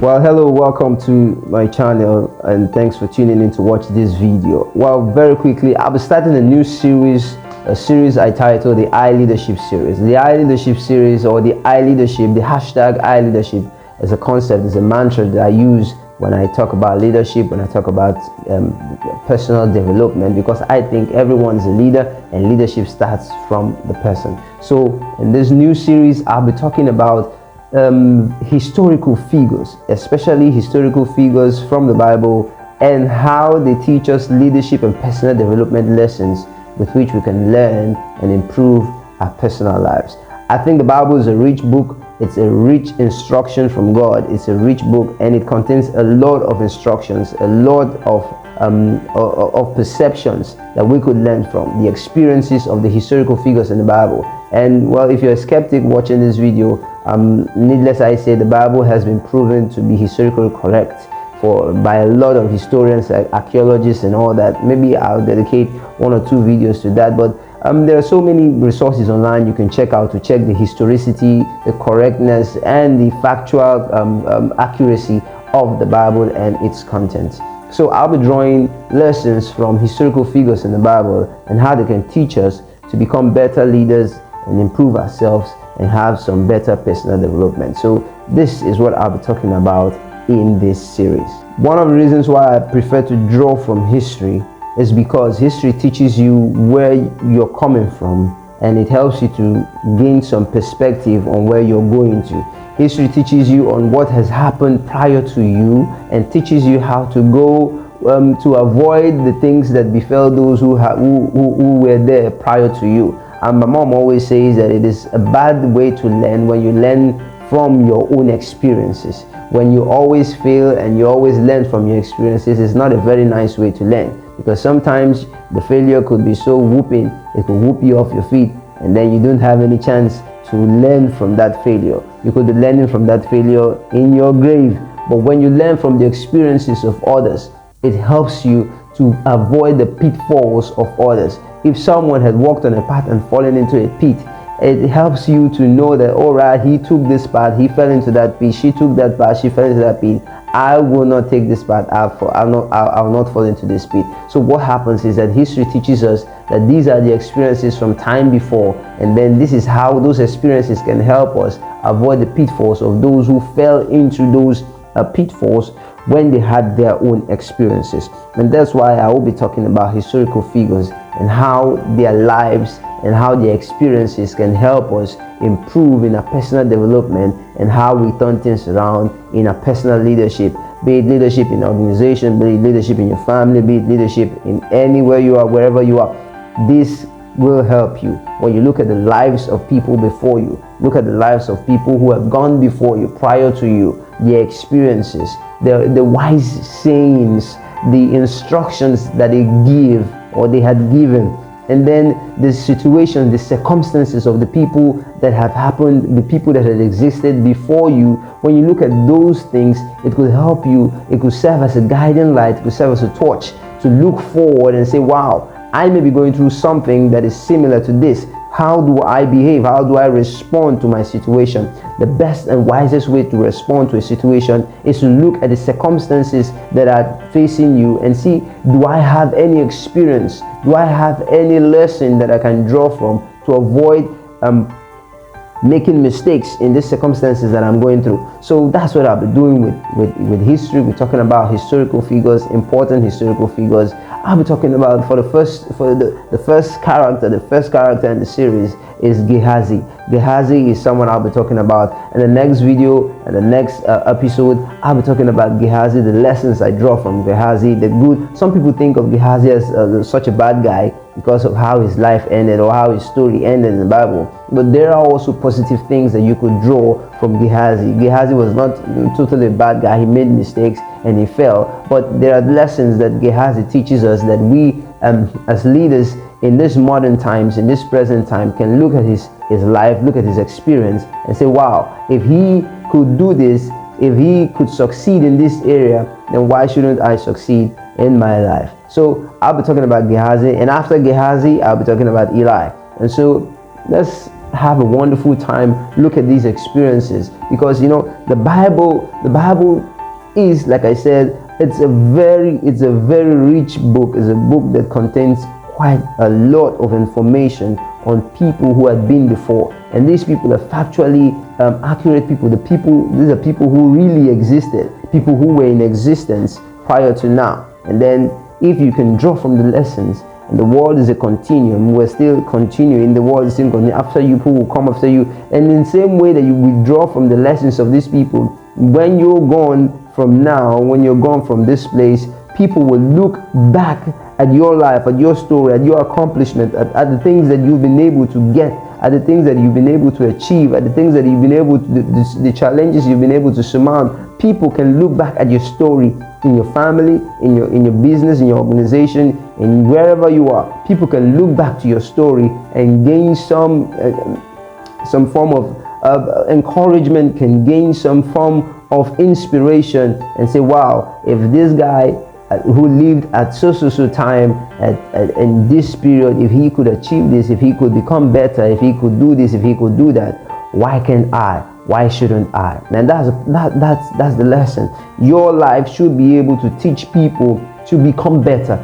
Well, hello, welcome to my channel, and thanks for tuning in to watch this video. Well, very quickly, I'll be starting a new series, a series I titled the iLeadership series. The iLeadership series, or the iLeadership, the hashtag iLeadership, is a concept, is a mantra that I use when I talk about leadership, when I talk about personal development, because I think everyone's a leader and leadership starts from the person. So in this new series, I'll be talking about historical figures, especially historical figures from the Bible, and how they teach us leadership and personal development lessons with which we can learn and improve our personal lives. I think the Bible is a rich book. It's a rich instruction from God. It's a rich book, and it contains a lot of instructions, a lot of perceptions that we could learn from the experiences of the historical figures in the Bible. And well, if you're a skeptic watching this video, needless I say, the Bible has been proven to be historically correct by a lot of historians, like archaeologists and all that. Maybe I'll dedicate 1 or 2 videos to that, but there are so many resources online you can check out to check the historicity, the correctness, and the factual accuracy of the Bible and its contents. So I'll be drawing lessons from historical figures in the Bible and how they can teach us to become better leaders and improve ourselves and have some better personal development. So this is what I'll be talking about in this series. One of the reasons why I prefer to draw from history is because history teaches you where you're coming from, and it helps you to gain some perspective on where you're going to. History teaches you on what has happened prior to you and teaches you how to go to avoid the things that befell those who were there prior to you. And my mom always says that it is a bad way to learn when you learn from your own experiences. When you always fail and you always learn from your experiences, it's not a very nice way to learn, because sometimes the failure could be so whooping, it could whoop you off your feet, and then you don't have any chance to learn from that failure. You could be learning from that failure in your grave. But when you learn from the experiences of others, it helps you to avoid the pitfalls of others. If someone had walked on a path and fallen into a pit, it helps you to know that, all right, he took this path, he fell into that pit, she took that path, she fell into that pit. I will not take this path, I'll not fall into this pit. So what happens is that history teaches us that these are the experiences from time before, and then this is how those experiences can help us avoid the pitfalls of those who fell into those pitfalls when they had their own experiences. And that's why I will be talking about historical figures and how their lives and how their experiences can help us improve in our personal development and how we turn things around in our personal leadership, be it leadership in an organization, be it leadership in your family, be it leadership in anywhere you are, wherever you are. This will help you when you look at the lives of people before you. Look at the lives of people who have gone before you, prior to you, their experiences, the wise sayings, the instructions that they give or they had given, and then the situation, the circumstances of the people that have happened, the people that had existed before you. When you look at those things, it could help you, it could serve as a guiding light, it could serve as a torch to look forward and say, wow, I may be going through something that is similar to this. How do I behave? How do I respond to my situation? The best and wisest way to respond to a situation is to look at the circumstances that are facing you and see, do I have any experience? Do I have any lesson that I can draw from to avoid making mistakes in these circumstances that I'm going through? So that's what I'll be doing with history. We're talking about historical figures, important historical figures. I'll be talking about the first character in the series is Gehazi. Gehazi is someone I'll be talking about. In the next video and the next episode, I'll be talking about Gehazi, the lessons I draw from Gehazi, the good. Some people think of Gehazi as such a bad guy because of how his life ended or how his story ended in the Bible. But there are also positive things that you could draw from Gehazi. Gehazi was not totally a bad guy. He made mistakes and he fell. But there are lessons that Gehazi teaches us that we as leaders in this modern times, in this present time, can look at his life, look at his experience and say, wow, if he could do this, if he could succeed in this area, then why shouldn't I succeed in my life? So I'll be talking about Gehazi, and after Gehazi, I'll be talking about Eli. And so let's have a wonderful time. Look at these experiences, because you know the Bible is, like I said, it's a very rich book. It's a book that contains quite a lot of information on people who had been before, and these people are factually accurate people. These are people who really existed, people who were in existence prior to now. And then if you can draw from the lessons, and the world is a continuum, we're still continuing, the world is still continuing. After you, people will come after you, and in the same way that you withdraw from the lessons of these people, when you're gone from now, when you're gone from this place, people will look back at your life, at your story, at your accomplishment, at the things that you've been able to get, at the things that you've been able to achieve, at the things that you've been able to, the challenges you've been able to surmount. People can look back at your story in your family, in your business, in your organization, in wherever you are. People can look back to your story and gain some form of encouragement, can gain some form of inspiration, and say, wow, if this guy who lived at so time in this period, if he could achieve this, if he could become better, if he could do this, if he could do that, why can't I? Why shouldn't I? And that's the lesson. Your life should be able to teach people to become better.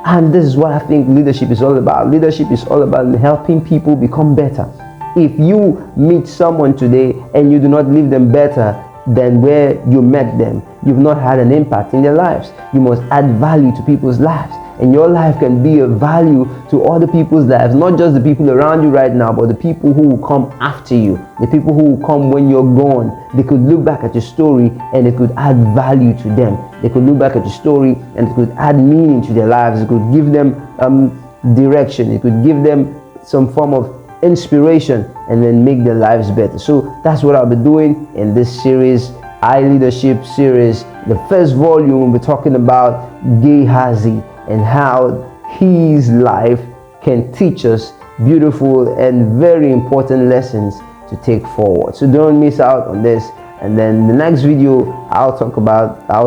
And this is what I think leadership is all about. Leadership is all about helping people become better. If you meet someone today and you do not leave them better than where you met them, you've not had an impact in their lives. You must add value to people's lives, and your life can be a value to other people's lives, not just the people around you right now, but the people who will come after you, the people who will come when you're gone. They could look back at your story and it could add value to them. They could look back at your story and it could add meaning to their lives. It could give them direction. It could give them some form of inspiration, and then make their lives better. So that's what I'll be doing in this series, iLeadership series. The first volume, we're talking about Gehazi and how his life can teach us beautiful and very important lessons to take forward. So don't miss out on this. And then the next video, I'll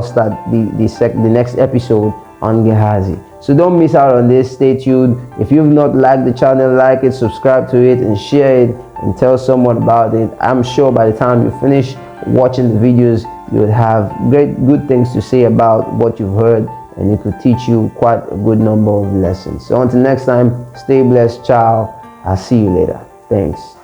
start the next episode on Gehazi. So don't miss out on this. Stay tuned. If you've not liked the channel, like it, subscribe to it, and share it, and tell someone about it. I'm sure by the time you finish watching the videos, you'll have good things to say about what you've heard, and it could teach you quite a good number of lessons. So until next time, stay blessed. Ciao. I'll see you later. Thanks.